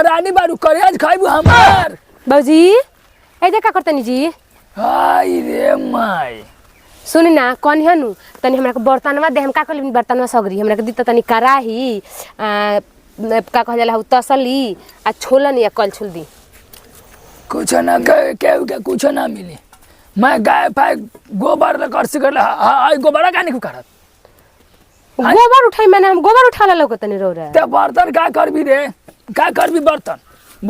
महारानी बारू करेज खाइबू हमार बाबूजी ए देखा करतनी जी हाय रे माई सुनी ना कौन है नु तनी हमरा के बर्तनवा दे हम का कहली बर्तनवा सगरी हमरा के दित तनी कराही का कह जाला तसली आ छोलन या कलछुल दी कुछ ना के कुछ ना मिली मैं गाय पाए गोबर ल कर सकल हाय गोबरा का नहीं करत गोबर उठाई मैंने हम गोबर उठा ला लोग तनी रो रहा ते बर्तन का करबी रे का करबी बर्तन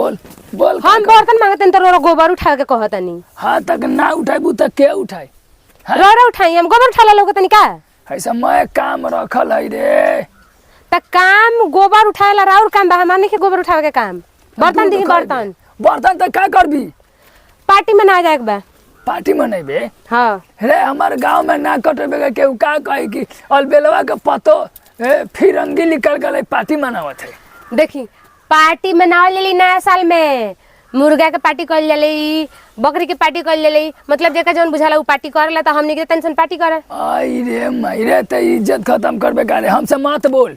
बोल बोल हम बर्तन मांगते त रो गोबर उठा के कहतनी हां तक ना उठाइबू त के उठाई रो उठाई हम गोबर उठा ला लोग तनी का ऐसा मैं काम रखल है रे त काम गोबर उठाला और काम बा हमार नहीं के गोबर उठावे के काम बर्तन दी बर्तन बर्तन त का करबी पार्टी में ना जाए बा पार्टी मनेबे हां रे हमार गांव में ना कटबे के केहू का कहे कि अलबेलवा के पतो फिरंगी निकल गए पार्टी मनावत है देखी पार्टी मनावल लेली नया साल में मुर्गा के पार्टी कइल जाली बकरी के पार्टी कइल जाली मतलब जेका जौन बुझाला उ पार्टी करला त हमनी के टेंशन पार्टी करे आई रे मायरे त इज्जत खत्म करबे करे हमसे मत बोल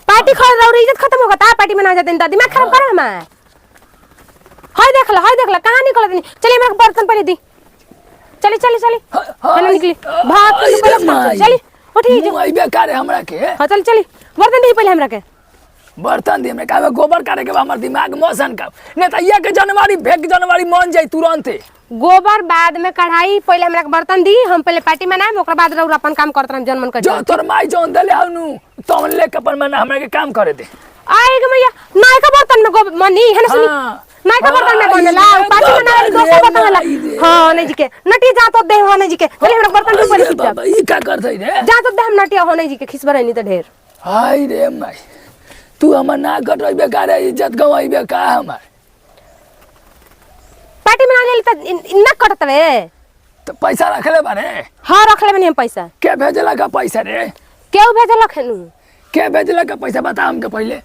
पार्टी कर और इज्जत खत्म होगा ता पार्टी मना जाते त दिमाग खराब करे हमार हाय देख ला कहां निकलत नहीं चलिए हमरा बर्तन पहले दी चली चली निकली भाग चली उठी जो आई बेकार है हमरा के हां चली बर्तन दी पहले हमरा के बर्तन दी में का गोबर करे के हमर दिमाग मोशन का नहीं त ये के जनवरी मन जाई तुरंत गोबर बाद में कढ़ाई पहले हमरा के बर्तन दी हम पहले पार्टी मनाएम ओकर बाद रउर अपन काम करत रहम जन मन कर जो तोर माई जोन दले हनु तोन ले के अपन मना हमरा के काम करे दे आए गे मैया नाय का बर्तन में गोबर मनी है ना सुनी नाय का बर्तन में बनला पार्टी मनाए दोसर बर्तन ला हां नहीं जी के नटी जा तो दे हो नहीं जी के पहले हमरा बर्तन दी पहले बाबा ई का करथै रे जा तो दे हम नटी हो नहीं जी के खिसबर नहीं त ढेर हाय रे माई तू हमर ना कटई बेकार इज्जत गवाई बेका हमर पार्टी में ना ले त ना कटतवे तो पैसा रखले बारे हां रखले बनी हम पैसा के भेजला का पैसा रे केहू भेजला खनु के भेजला का पैसा बता हमके पहले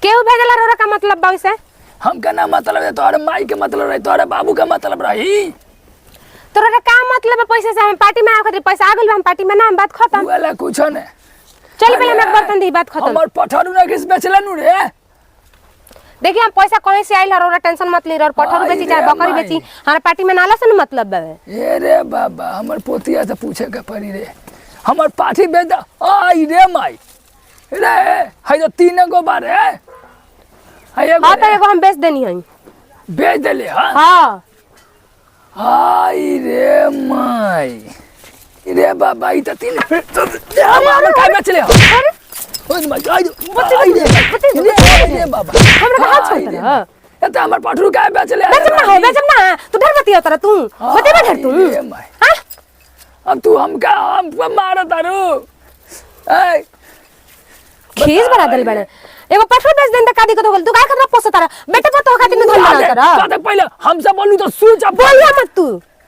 केहू भेजला रोरा का मतलब बा वैसे हमका ना मतलब है तोरे माई के मतलब रही तोरे बाबू का मतलब रही तोरा का मतलब पैसा से हम पार्टी में आखिर पैसा आ गेल हम पार्टी में ना बात खत्म वाला कुछ ने चल पहले हम बर्तन दी बात खत्म हमर पठारू ना किस बेचला नु रे देखिए हम पैसा कहीं से आइल और टेंशन मत ले और पठारू बेची चाहे बकरी बेची हमारे पार्टी में नाला से मतलब बा ए रे बाबा हमर पोतिया से पूछे के पड़ी रे हमर पाठी बेच द आई रे माई रे है तो तीन गो बार है हां तो एगो हम बेच देनी है बेच देले हां आई रे माई रे बाबा ई त तीन हम का बेचले अरे ओए माय गॉड रे बाबा हमरा का हाथ छोड़ दे ए त हमर पठरू का बेचले बेचम ना तू डर मत होता तू बते ना डर तू हां अब तू हम मार तारू ए खीस बना दल बने एगो पठरू बेच देन त का दिक्कत हो गेल तू का खतरा पोस तारा बेटे तो खातिर में धन बना तारा का पहले हमसे बोलू तो सूच बोलिया मत तू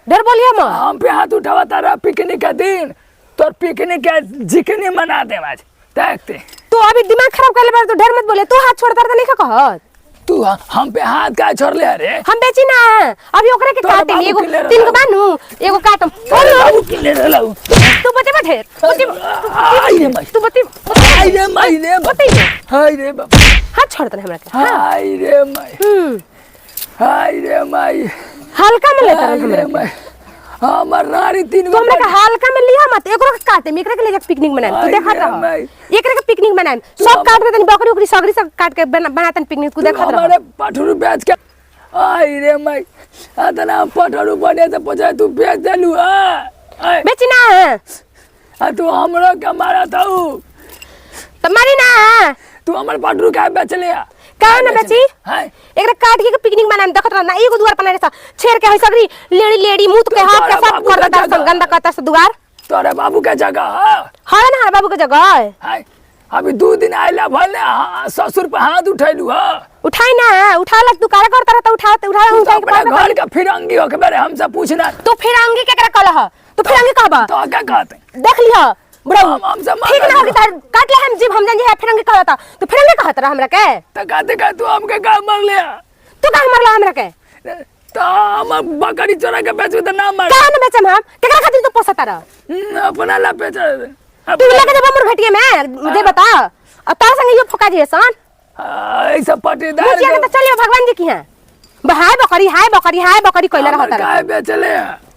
डर बोलिया मत हम पे हाथ उठावा तारा पिकनिक का दिन तोर पिकनिक का जिकनी मना दे आज देखते तू अभी दिमाग खराब कर ले बार तू डर मत बोले तू हाथ छोड़ तारा नहीं का कहत तू हम पे हाथ का छोड़ ले अरे हम बेची ना अभी ओकरे के काटे एगो तीन को बानू एगो काटम बाबू के ले रहलौ तू बते बैठे आई रे माई तू बते आई रे माई रे बते हाय रे बाबा हाथ छोड़ दे हमरा के हाय रे माई हाय रे माई हल्का में ले तारा हमरा हमर नारी तीन गो तुमने का हल्का में लिया मत एकरो के काटे एकरे के ले जा पिकनिक मनाए तू देखत रह एकरे के पिकनिक मनाए सब काट दे तनी बकरी उकरी सगरी सब काट के बनातन पिकनिक तू देखत रह हमारे पठरू बेच के आई रे माई आतना पठरू बने से पछा तू बेच देलू हां बेची ना आ तू हमरो के मारा ताऊ तुम्हारी ना तू हमर पठरू का बेच ले का ना बेची हां एकरा काट के पिकनिक मनाए देखत रह ना एगो दुआर पर ना छेर के है सगरी लेडी मुंह के हाथ के सब कर देता गंदा करता से दुआर तोरे बाबू के जगह हां ना बाबू के जगह हां अभी 2 दिन आइला भले ससुर पे हाथ उठैलू उठाई ना उठाला तू कारा करता रहता उठा हम के घर का फिरंगी हो के बारे हमसे पूछना तू फिरंगी केकरा कहला तू फिरंगी कहबा तो क्या कहते देख लिया बड़ा हमसे ठीक ना होगी तार काट ले हम जीव हम जान जे फिरंगी कहता तू फिरंगी कहत रह हमरा के त कहते का तू हमके का मार ले तू का मारला हमरा के तो हम बकरी चोरा के बेचबे त ना मार का ना बेचम हम केकरा खातिर तू पोसता रह अपना ला बेच तू लेके जब हमर घटिया में दे बता अब तार संग यो फका जे सन ऐसा पटीदार मुझे के तो चलिए भगवान जी की हैं हाय बकरी कइला रहत काय बेचले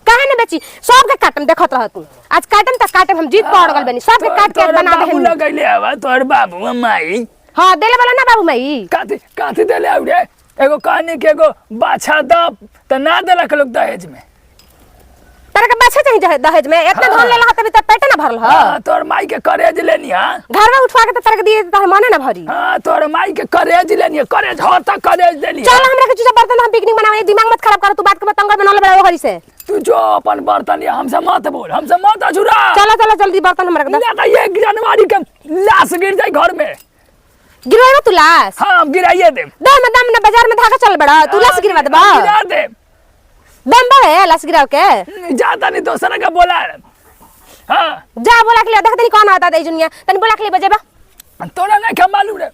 काहे न बेची सब के काटम देखत रहत तू आज काटम त काटम हम जीत पड़ गल बनी सब के काट के बना दे बाबू लगैले हवा तोर बाबू माई हां देले वाला ना बाबू माई काथी देले आउरे एगो कहानी के एगो बाछा द त ना देलक लोग दहेज में तारा के बाछा चाहिए दहेज में इतना धन लेला हत त पेट ना भरल ह तोर माई के करेज लेनी हां घर में उठवा के त तारा के दिए त मने ना भरी हां तोर माई के करेज लेनी करेज हो त करेज देली चल हमरा के चूजा बर्तन हम पिकनिक बनावे दिमाग मत खराब कर तू बात के बतंगर बनल बड़ा घरी से तू जो अपन बर्तन हमसे मत बोल हमसे मत अजुरा चलो जल्दी बर्तन हमरा के ना त 1 जनवरी के लाश गिर जाई घर में गिरवाइबा तू लाश हां गिराइए दे दम ना बाजार में धागा चल बड़ा तू लाश गिरवा देबा गिरा दे दम बड़े लाश गिराव के जाता नहीं दूसरा का बोला हां जा बोला के ले देख तनी कौन आता दे दुनिया तनी बोला के ले बजेबा तोरा नहीं के मालूम रे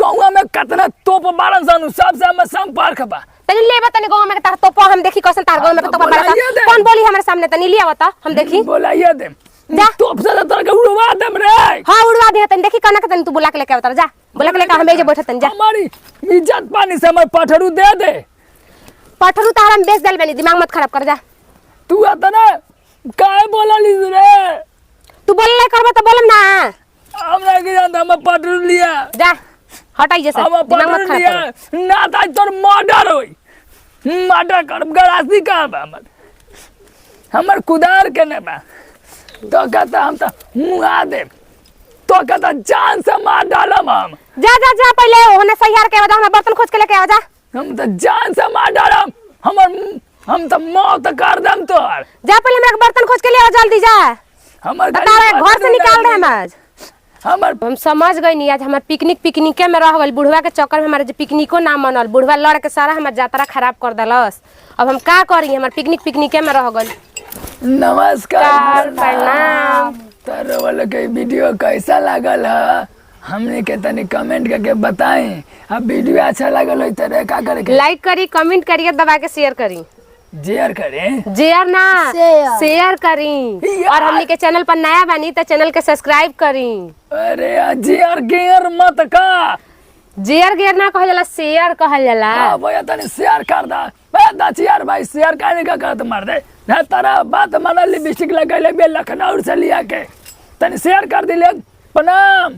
गौवा में कितना तोप बारन सन सबसे हम संपर्क बा तनी लेबा तनी गांव में तार तोप हम देखी कैसन तार गांव में तोप बड़ा कौन बोली हमारे सामने तनी लिया बता हम देखी बोलाइए दे जा तोप से तोरा के उड़वा देम रे हां उड़वा दे तनी देखी कना के तनी तू बोला के लेके आवता जा बोला के लेके हम एजे बैठत तनी जा हमारी इज्जत पानी से हमर पठरू दे दे पठरू तार हम बेच देल बनी दिमाग मत खराब कर जा तू आता ना काय बोलली रे तू बोलले करबा त बोलम ना हमरा के जानता हम पठरू लिया जा हटाई जैसे हम दिमाग मत पठरू खराब लिया कर ना ताई तोर मर्डर होई मर्डर कर गरासी का हमर कुदार के ने बा तो कहता हम तो मुआ दे तो कहता जान से मार डालम हम जा पहले ओने सहियार के हमरा बर्तन खोज के लेके आ जा हम तो जान से मार डालम हम तो मौत कर दम तोर जा पहले हमरा बर्तन खोज के ले आ जल्दी जा हमर तारे घर से निकाल दे हम आज हमर हम समझ गई नहीं आज हमार पिकनिके में रह गइल बुढ़वा के चक्कर में हमारे जो पिकनिको ना मनल बुढ़वा लड़ के सारा हमार यात्रा खराब कर देलस अब हम का करी हमार पिकनिके में रह गइल नमस्कार प्रणाम तारे वाला के वीडियो कैसा लागल है हमने के तनी कमेंट करके बताएं अब वीडियो अच्छा लागल हो तो का करे के लाइक करी कमेंट करिए दबा के शेयर करी शेयर करें शेयर ना शेयर करी और हमनी के चैनल पर नया बनी तो चैनल के सब्सक्राइब करी अरे शेयर गेर मत का जेयर गेर ना कहल जाला शेयर कहल जाला हां भैया तनी शेयर कर दा दाची यार भाई शेयर काहे का करत मार दे ना तारा बात माना लिपस्टिक लगैले बे लखनऊ से लिया के तनी शेयर कर दिले प्रणाम।